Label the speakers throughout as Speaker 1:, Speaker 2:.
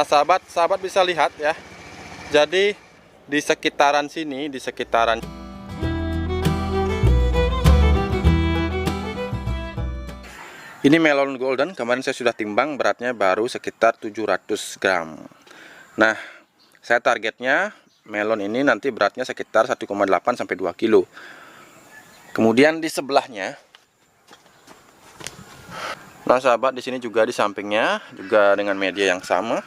Speaker 1: Nah, sahabat bisa lihat ya. Jadi di sekitaran sini, di sekitaran ini melon golden, kemarin saya sudah timbang, beratnya baru sekitar 700 gram. Nah, saya targetnya melon ini nanti beratnya sekitar 1,8 sampai 2 kilo. Kemudian di sebelahnya, nah sahabat, di sini juga di sampingnya juga dengan media yang sama,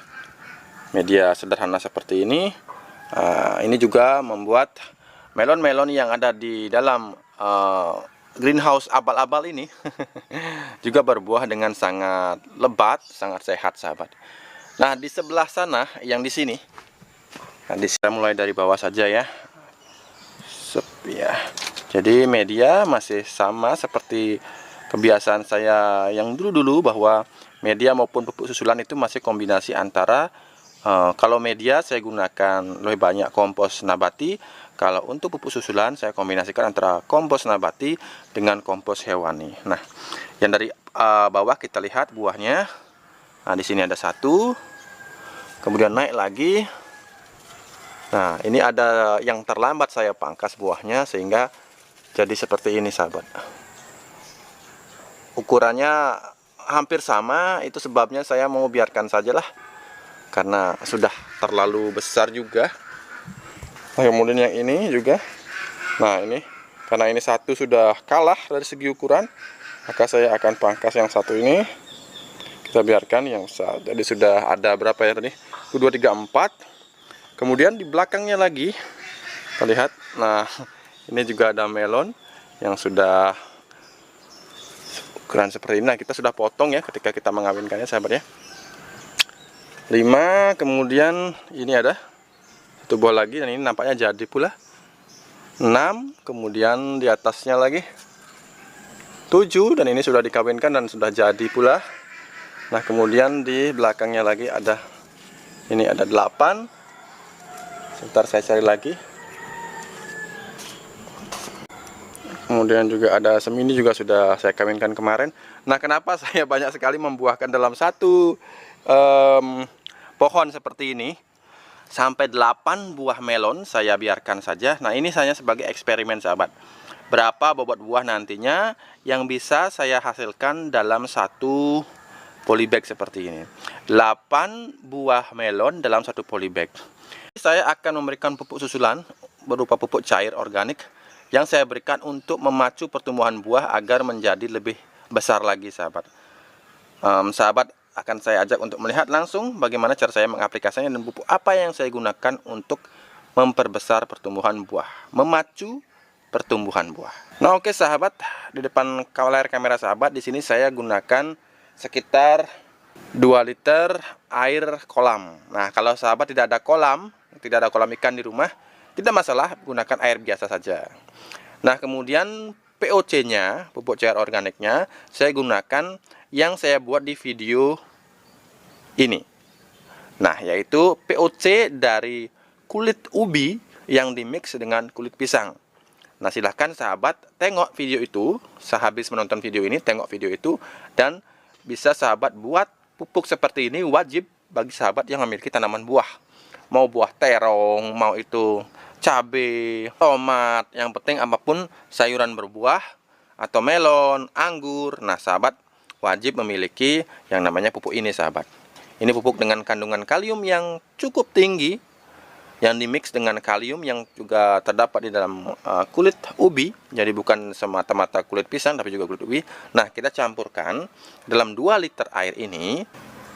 Speaker 1: media sederhana seperti ini. Ini juga membuat melon-melon yang ada di dalam greenhouse abal-abal ini juga berbuah dengan sangat lebat, sangat sehat, sahabat. Nah, di sebelah sana yang di sini, nah, saya mulai dari bawah saja ya. Ya. Jadi media masih sama seperti kebiasaan saya yang dulu-dulu, bahwa media maupun pupuk susulan itu masih kombinasi antara kalau media saya gunakan lebih banyak kompos nabati. Kalau untuk pupuk susulan saya kombinasikan antara kompos nabati dengan kompos hewani. Nah, yang dari bawah kita lihat buahnya. Nah, di sini ada satu, kemudian naik lagi. Nah, ini ada yang terlambat saya pangkas buahnya sehingga jadi seperti ini, sahabat. Ukurannya hampir sama, itu sebabnya saya mau biarkan sajalah karena sudah terlalu besar juga. Nah, kemudian yang ini juga. Nah, ini karena ini satu sudah kalah dari segi ukuran, maka saya akan pangkas yang satu ini. Kita biarkan yang satu. Jadi sudah ada berapa ya tadi? 1, 2, 3, 4. Kemudian di belakangnya lagi kita lihat. Nah, ini juga ada melon yang sudah ukuran seperti ini. Nah, kita sudah potong ya ketika kita mengawinkannya, sahabat ya. 5, kemudian ini ada satu buah lagi dan ini nampaknya jadi pula. 6, kemudian di atasnya lagi 7 dan ini sudah dikawinkan dan sudah jadi pula. Nah, kemudian di belakangnya lagi ada, ini ada 8. Sebentar saya cari lagi. Kemudian juga ada semini, juga sudah saya kawinkan kemarin. Nah, kenapa saya banyak sekali membuahkan dalam satu pohon seperti ini? Sampai 8 buah melon saya biarkan saja. Nah, ini hanya sebagai eksperimen, sahabat. Berapa bobot buah nantinya yang bisa saya hasilkan dalam satu polybag seperti ini. 8 buah melon dalam satu polybag. Saya akan memberikan pupuk susulan berupa pupuk cair organik yang saya berikan untuk memacu pertumbuhan buah agar menjadi lebih besar lagi, sahabat. Sahabat akan saya ajak untuk melihat langsung bagaimana cara saya mengaplikasikannya dan pupuk apa yang saya gunakan untuk memperbesar pertumbuhan buah, memacu pertumbuhan buah. Nah, oke sahabat, di depan layar kamera sahabat, di sini saya gunakan sekitar 2 liter air kolam. Nah, kalau sahabat tidak ada kolam ikan di rumah, tidak masalah, gunakan air biasa saja. Nah, kemudian POC-nya, pupuk cair organiknya, saya gunakan yang saya buat di video ini. Nah, yaitu POC dari kulit ubi yang dimix dengan kulit pisang. Nah, silahkan sahabat tengok video itu, sehabis menonton video ini, tengok video itu, dan bisa sahabat buat pupuk seperti ini. Wajib bagi sahabat yang memiliki tanaman buah. Mau buah terong, mau itu cabai, tomat, yang penting apapun sayuran berbuah atau melon, anggur. Nah, sahabat wajib memiliki yang namanya pupuk ini, sahabat. Ini pupuk dengan kandungan kalium yang cukup tinggi, yang dimix dengan kalium yang juga terdapat di dalam kulit ubi. Jadi bukan semata-mata kulit pisang, tapi juga kulit ubi. Nah, kita campurkan dalam 2 liter air ini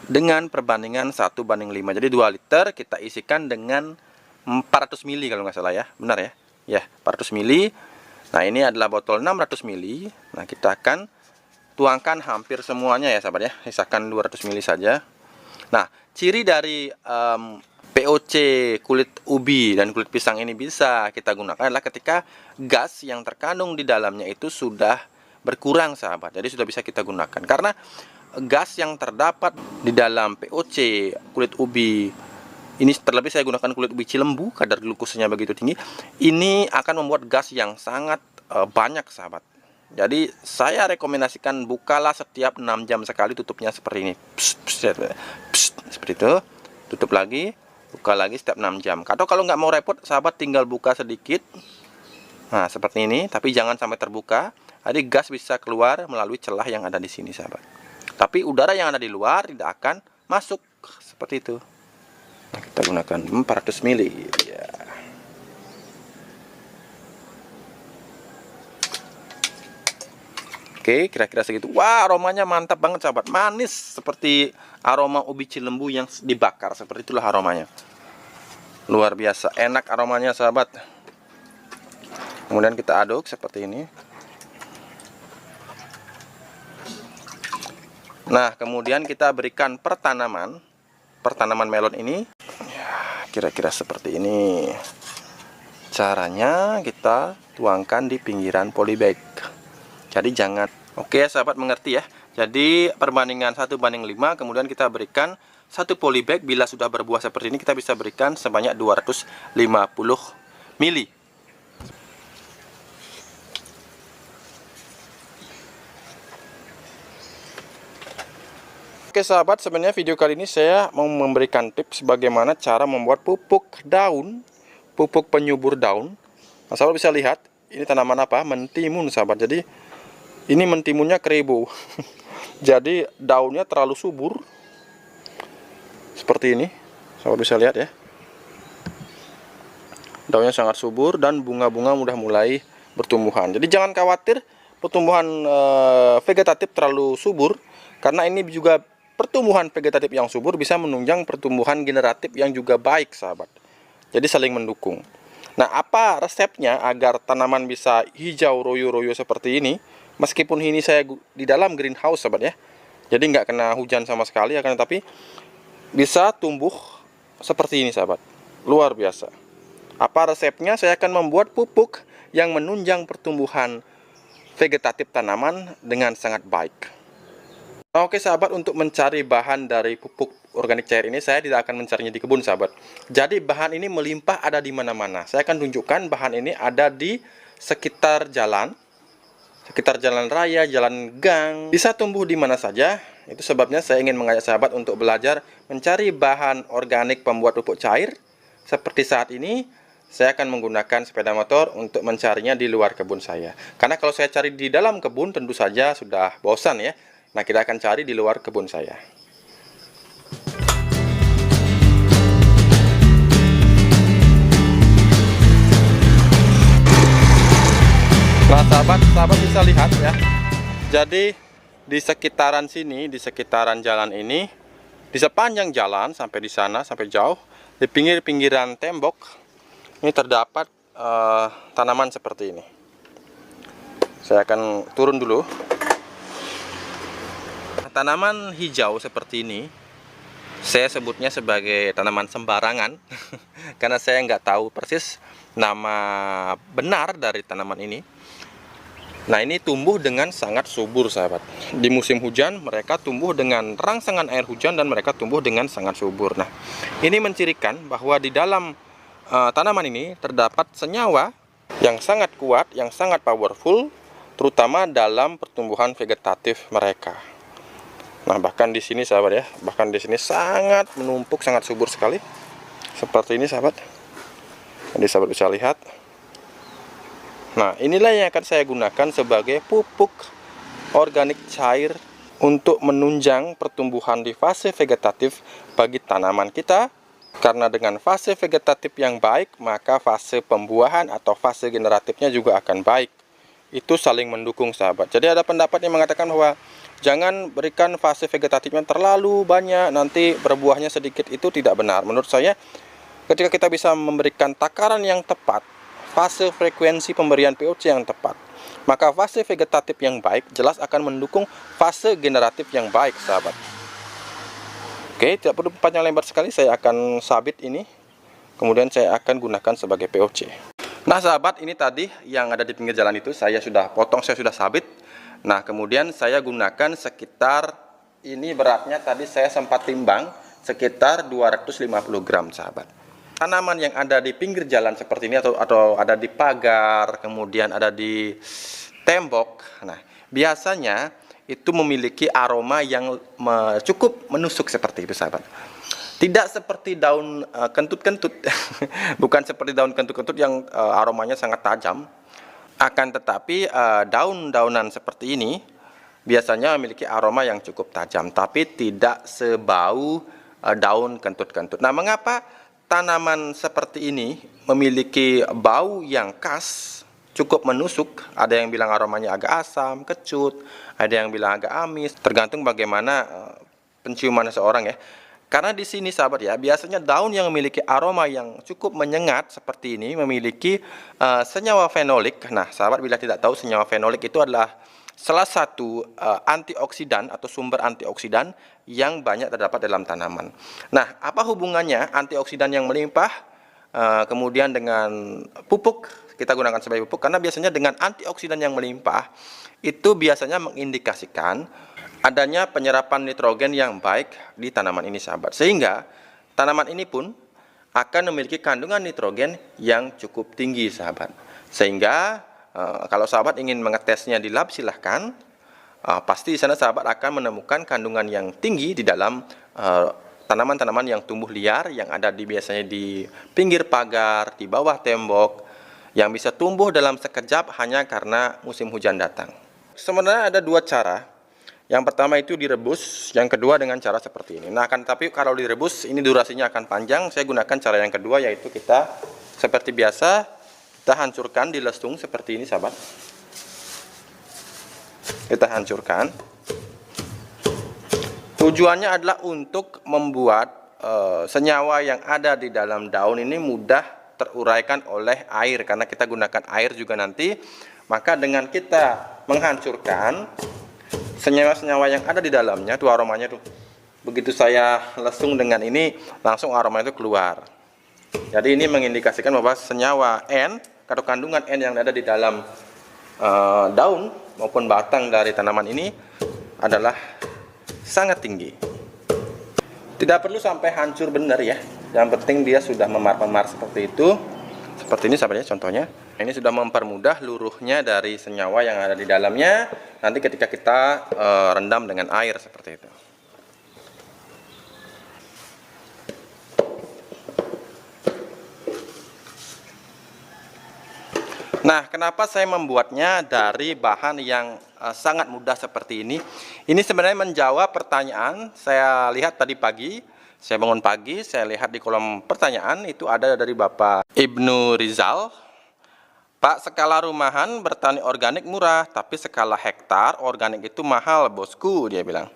Speaker 1: dengan perbandingan 1:5. Jadi 2 liter kita isikan dengan 400 ml kalau nggak salah ya. Benar ya? Ya, 400 ml. Nah, ini adalah botol 600 ml. Nah, kita akan tuangkan hampir semuanya ya, sahabat ya. Sisakan 200 ml saja. Nah, ciri dari POC kulit ubi dan kulit pisang ini bisa kita gunakan adalah ketika gas yang terkandung di dalamnya itu sudah berkurang, sahabat. Jadi sudah bisa kita gunakan. Karena gas yang terdapat di dalam POC kulit ubi ini, terlebih saya gunakan kulit ubi Cilembu, kadar glukosanya begitu tinggi, ini akan membuat gas yang sangat banyak, sahabat. Jadi saya rekomendasikan bukalah setiap 6 jam sekali, tutupnya seperti ini. Psst, seperti itu. tutup lagi, buka lagi setiap 6 jam. Atau kalau nggak mau repot, sahabat tinggal buka sedikit. Nah, seperti ini, tapi jangan sampai terbuka. Jadi gas bisa keluar melalui celah yang ada di sini, sahabat. Tapi udara yang ada di luar tidak akan masuk seperti itu. Nah, kita gunakan 400 ml. Ya. Oke, kira-kira segitu. Wah, aromanya mantap banget, sahabat. Manis seperti aroma ubi cilembu yang dibakar. Seperti itulah aromanya. Luar biasa, enak aromanya, sahabat. Kemudian kita aduk seperti ini. Nah, kemudian kita berikan pertanaman melon ini. Ya, kira-kira seperti ini. Caranya kita tuangkan di pinggiran polybag. Jadi jangan, oke sahabat mengerti ya. Jadi perbandingan 1:5, kemudian kita berikan 1 polybag. Bila sudah berbuah seperti ini, kita bisa berikan sebanyak 250 ml. Oke sahabat, sebenarnya video kali ini saya mau memberikan tips bagaimana cara membuat pupuk daun, pupuk penyubur daun. Nah, sahabat bisa lihat, ini tanaman apa? Mentimun, sahabat. Jadi ini mentimunnya keribu. Jadi daunnya terlalu subur. Seperti ini. Sahabat bisa lihat ya. Daunnya sangat subur dan bunga-bunga sudah mulai bertumbuhan. Jadi jangan khawatir pertumbuhan vegetatif terlalu subur, karena ini juga pertumbuhan vegetatif yang subur bisa menunjang pertumbuhan generatif yang juga baik, sahabat. Jadi saling mendukung. Nah, apa resepnya agar tanaman bisa hijau royo-royo seperti ini? Meskipun ini saya di dalam greenhouse, sahabat ya. Jadi nggak kena hujan sama sekali, akan tetapi bisa tumbuh seperti ini, sahabat. Luar biasa. Apa resepnya? Saya akan membuat pupuk yang menunjang pertumbuhan vegetatif tanaman dengan sangat baik. Nah, oke sahabat, untuk mencari bahan dari pupuk organik cair ini, saya tidak akan mencarinya di kebun, sahabat. Jadi bahan ini melimpah, ada di mana-mana. Saya akan tunjukkan bahan ini ada di sekitar jalan raya, jalan gang, bisa tumbuh di mana saja. Itu sebabnya saya ingin mengajak sahabat untuk belajar mencari bahan organik pembuat pupuk cair. Seperti saat ini, saya akan menggunakan sepeda motor untuk mencarinya di luar kebun saya. Karena kalau saya cari di dalam kebun, tentu saja sudah bosan ya. Nah, kita akan cari di luar kebun saya. Nah, sahabat bisa lihat ya. Jadi di sekitaran sini, di sekitaran jalan ini, di sepanjang jalan sampai di sana, sampai jauh, di pinggir-pinggiran tembok, ini terdapat tanaman seperti ini. Saya akan turun dulu. Tanaman hijau seperti ini, saya sebutnya sebagai tanaman sembarangan, karena saya nggak tahu persis nama benar dari tanaman ini. Nah, ini tumbuh dengan sangat subur, sahabat. Di musim hujan, mereka tumbuh dengan rangsangan air hujan dan mereka tumbuh dengan sangat subur. Nah, ini mencirikan bahwa di dalam tanaman ini terdapat senyawa yang sangat kuat, yang sangat powerful, terutama dalam pertumbuhan vegetatif mereka. Nah, bahkan di sini, sahabat ya, bahkan di sini sangat menumpuk, sangat subur sekali. Seperti ini, sahabat. Jadi, sahabat bisa lihat. Nah, inilah yang akan saya gunakan sebagai pupuk organik cair untuk menunjang pertumbuhan di fase vegetatif bagi tanaman kita. Karena dengan fase vegetatif yang baik, maka fase pembuahan atau fase generatifnya juga akan baik. Itu saling mendukung, sahabat. Jadi ada pendapat yang mengatakan bahwa jangan berikan fase vegetatifnya terlalu banyak, nanti berbuahnya sedikit. Itu tidak benar. Menurut saya, ketika kita bisa memberikan takaran yang tepat, fase frekuensi pemberian POC yang tepat, maka fase vegetatif yang baik jelas akan mendukung fase generatif yang baik, sahabat. Oke, tidak perlu panjang lebar sekali, saya akan sabit ini, kemudian saya akan gunakan sebagai POC. Nah, sahabat, ini tadi yang ada di pinggir jalan itu saya sudah potong, saya sudah sabit. Nah, kemudian saya gunakan sekitar, ini beratnya tadi saya sempat timbang, sekitar 250 gram, sahabat. Tanaman yang ada di pinggir jalan seperti ini atau ada di pagar, kemudian ada di tembok, nah biasanya itu memiliki aroma yang cukup menusuk seperti itu, sahabat. Tidak seperti daun kentut-kentut, bukan seperti daun kentut-kentut yang aromanya sangat tajam. Akan tetapi daun-daunan seperti ini biasanya memiliki aroma yang cukup tajam, tapi tidak sebau daun kentut-kentut. Nah, mengapa tanaman seperti ini memiliki bau yang khas, cukup menusuk? Ada yang bilang aromanya agak asam, kecut, ada yang bilang agak amis, tergantung bagaimana penciuman seseorang ya. Karena di sini sahabat ya, biasanya daun yang memiliki aroma yang cukup menyengat seperti ini memiliki senyawa fenolik. Nah, sahabat bila tidak tahu, senyawa fenolik itu adalah salah satu antioksidan atau sumber antioksidan yang banyak terdapat dalam tanaman. Nah, apa hubungannya antioksidan yang melimpah kemudian dengan pupuk? Kita gunakan sebagai pupuk karena biasanya dengan antioksidan yang melimpah itu biasanya mengindikasikan adanya penyerapan nitrogen yang baik di tanaman ini sahabat, sehingga tanaman ini pun akan memiliki kandungan nitrogen yang cukup tinggi sahabat. Sehingga kalau sahabat ingin mengetesnya di lab silahkan, pasti di sana sahabat akan menemukan kandungan yang tinggi di dalam tanaman-tanaman yang tumbuh liar yang ada biasanya di pinggir pagar, di bawah tembok, yang bisa tumbuh dalam sekejap hanya karena musim hujan datang. Sebenarnya ada dua cara. Yang pertama itu direbus, yang kedua dengan cara seperti ini. Nah, tapi kalau direbus ini durasinya akan panjang. Saya gunakan cara yang kedua, yaitu kita seperti biasa kita hancurkan di lesung seperti ini sahabat. Kita hancurkan. Tujuannya adalah untuk membuat senyawa yang ada di dalam daun ini mudah teruraikan oleh air, karena kita gunakan air juga nanti. Maka dengan kita menghancurkan senyawa-senyawa yang ada di dalamnya, tuh aromanya tuh. Begitu saya lesung dengan ini, langsung aroma itu keluar. Jadi ini mengindikasikan bahwa senyawa N atau kandungan N yang ada di dalam daun maupun batang dari tanaman ini adalah sangat tinggi. Tidak perlu sampai hancur benar ya. Yang penting dia sudah memar-memar seperti itu. Seperti ini sahabatnya contohnya. Ini sudah mempermudah luruhnya dari senyawa yang ada di dalamnya. Nanti ketika kita rendam dengan air seperti itu. Nah, kenapa saya membuatnya dari bahan yang sangat mudah seperti ini? Ini sebenarnya menjawab pertanyaan. Saya lihat tadi pagi, saya bangun pagi, saya lihat di kolom pertanyaan itu ada dari Bapak Ibnu Rizal. Pak, skala rumahan bertani organik murah, tapi skala hektar organik itu mahal, bosku, dia bilang.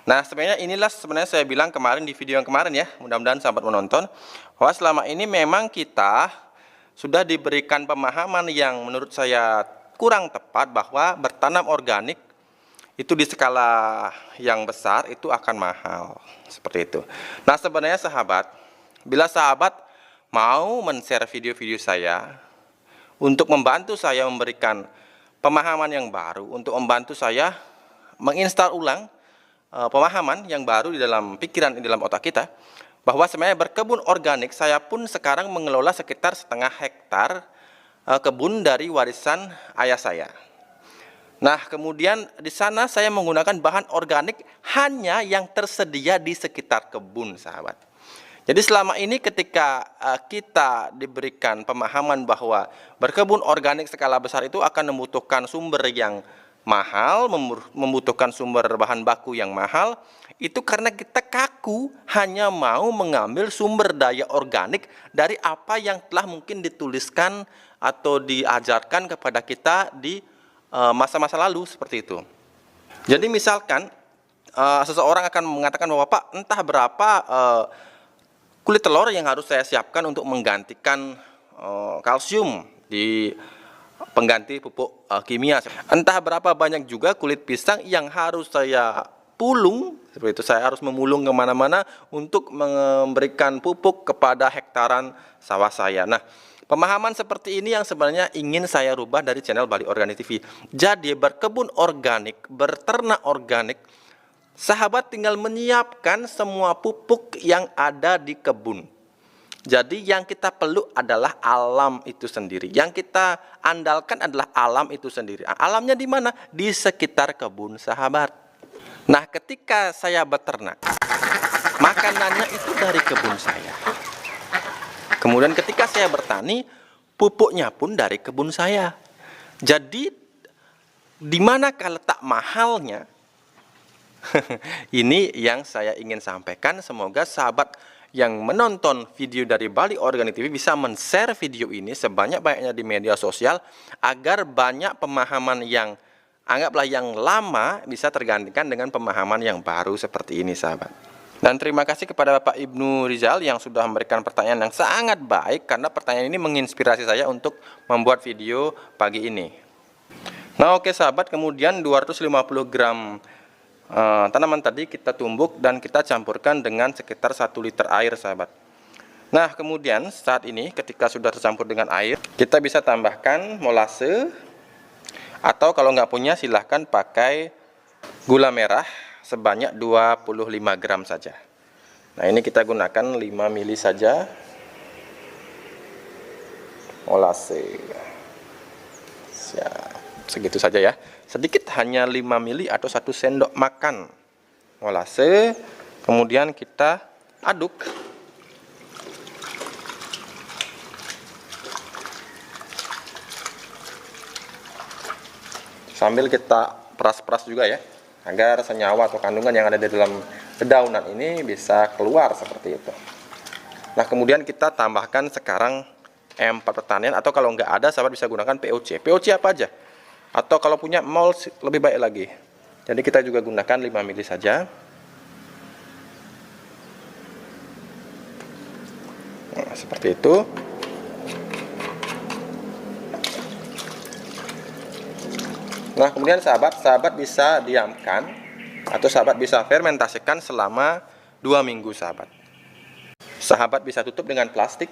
Speaker 1: Nah, sebenarnya saya bilang kemarin di video yang kemarin ya, mudah-mudahan sahabat menonton, bahwa selama ini memang kita sudah diberikan pemahaman yang menurut saya kurang tepat bahwa bertanam organik itu di skala yang besar itu akan mahal, seperti itu. Nah, sebenarnya sahabat, bila sahabat mau men-share video-video saya untuk membantu saya memberikan pemahaman yang baru, untuk membantu saya menginstal ulang pemahaman yang baru di dalam pikiran, di dalam otak kita, bahwa sebenarnya berkebun organik, saya pun sekarang mengelola sekitar 1/2 hektar kebun dari warisan ayah saya. Nah, kemudian di sana saya menggunakan bahan organik hanya yang tersedia di sekitar kebun, sahabat. Jadi selama ini ketika kita diberikan pemahaman bahwa berkebun organik skala besar itu akan membutuhkan sumber yang mahal, membutuhkan sumber bahan baku yang mahal, itu karena kita kaku hanya mau mengambil sumber daya organik dari apa yang telah mungkin dituliskan atau diajarkan kepada kita di masa-masa lalu seperti itu. Jadi misalkan seseorang akan mengatakan bahwa Pak, entah berapa kulit telur yang harus saya siapkan untuk menggantikan kalsium di pengganti pupuk kimia. Entah berapa banyak juga kulit pisang yang harus saya pulung, seperti itu. Saya harus memulung kemana-mana untuk memberikan pupuk kepada hektaran sawah saya. Nah, pemahaman seperti ini yang sebenarnya ingin saya rubah dari channel Bali Organik TV. Jadi berkebun organik, berternak organik, sahabat tinggal menyiapkan semua pupuk yang ada di kebun. Jadi yang kita perlu adalah alam itu sendiri. Yang kita andalkan adalah alam itu sendiri. Alamnya di mana? Di sekitar kebun, sahabat. Nah, ketika saya beternak, maka makanannya itu dari kebun saya. Kemudian ketika saya bertani, pupuknya pun dari kebun saya. Jadi di manakah letak mahalnya? Ini yang saya ingin sampaikan. Semoga sahabat yang menonton video dari Bali Organik TV bisa men-share video ini sebanyak-banyaknya di media sosial agar banyak pemahaman yang anggaplah yang lama bisa tergantikan dengan pemahaman yang baru seperti ini, sahabat. Dan terima kasih kepada Bapak Ibnu Rizal yang sudah memberikan pertanyaan yang sangat baik, karena pertanyaan ini menginspirasi saya untuk membuat video pagi ini. Nah, oke sahabat, kemudian 250 gram tanaman tadi kita tumbuk dan kita campurkan dengan sekitar 1 liter air, sahabat. Nah, kemudian saat ini ketika sudah tercampur dengan air, kita bisa tambahkan molase, atau kalau nggak punya silahkan pakai gula merah sebanyak 25 gram saja. Nah, ini kita gunakan 5 mili saja molase. Segitu saja ya. Sedikit, hanya 5 mili atau 1 sendok makan molase. Kemudian kita aduk. Sambil kita peras-peras juga ya, agar senyawa atau kandungan yang ada di dalam dedaunan ini bisa keluar seperti itu. Nah, kemudian kita tambahkan sekarang M4 pertanian, atau kalau nggak ada sahabat bisa gunakan POC. POC apa aja? Atau kalau punya mol lebih baik lagi. Jadi kita juga gunakan 5 mili saja. Nah, seperti itu. Nah, kemudian sahabat bisa diamkan atau sahabat bisa fermentasikan selama 2 minggu, sahabat. Sahabat bisa tutup dengan plastik,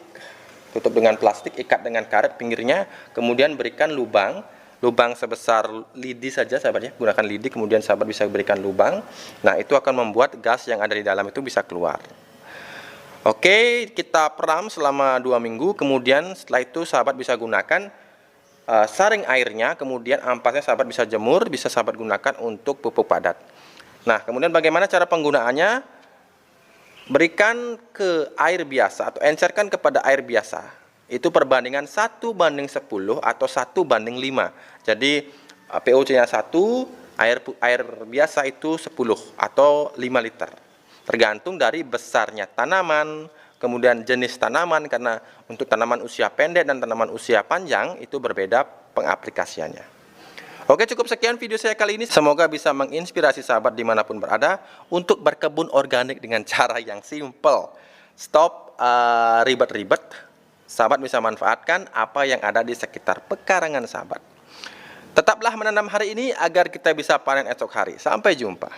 Speaker 1: ikat dengan karet pinggirnya, kemudian berikan lubang sebesar lidi saja, sahabat ya. Gunakan lidi, kemudian sahabat bisa berikan lubang. Nah, itu akan membuat gas yang ada di dalam itu bisa keluar. Oke, kita peram selama 2 minggu, kemudian setelah itu sahabat bisa gunakan saring airnya, kemudian ampasnya sahabat bisa jemur, bisa sahabat gunakan untuk pupuk padat. Nah, kemudian bagaimana cara penggunaannya? Berikan ke air biasa atau encerkan kepada air biasa. Itu perbandingan 1:10 atau 1:5. Jadi POC-nya 1, air biasa itu 10 atau 5 liter. Tergantung dari besarnya tanaman, kemudian jenis tanaman, karena untuk tanaman usia pendek dan tanaman usia panjang itu berbeda pengaplikasiannya. Oke, cukup sekian video saya kali ini. Semoga bisa menginspirasi sahabat dimanapun berada untuk berkebun organik dengan cara yang simple. Stop ribet-ribet. Sahabat bisa manfaatkan apa yang ada di sekitar pekarangan sahabat. Tetaplah menanam hari ini agar kita bisa panen esok hari. Sampai jumpa.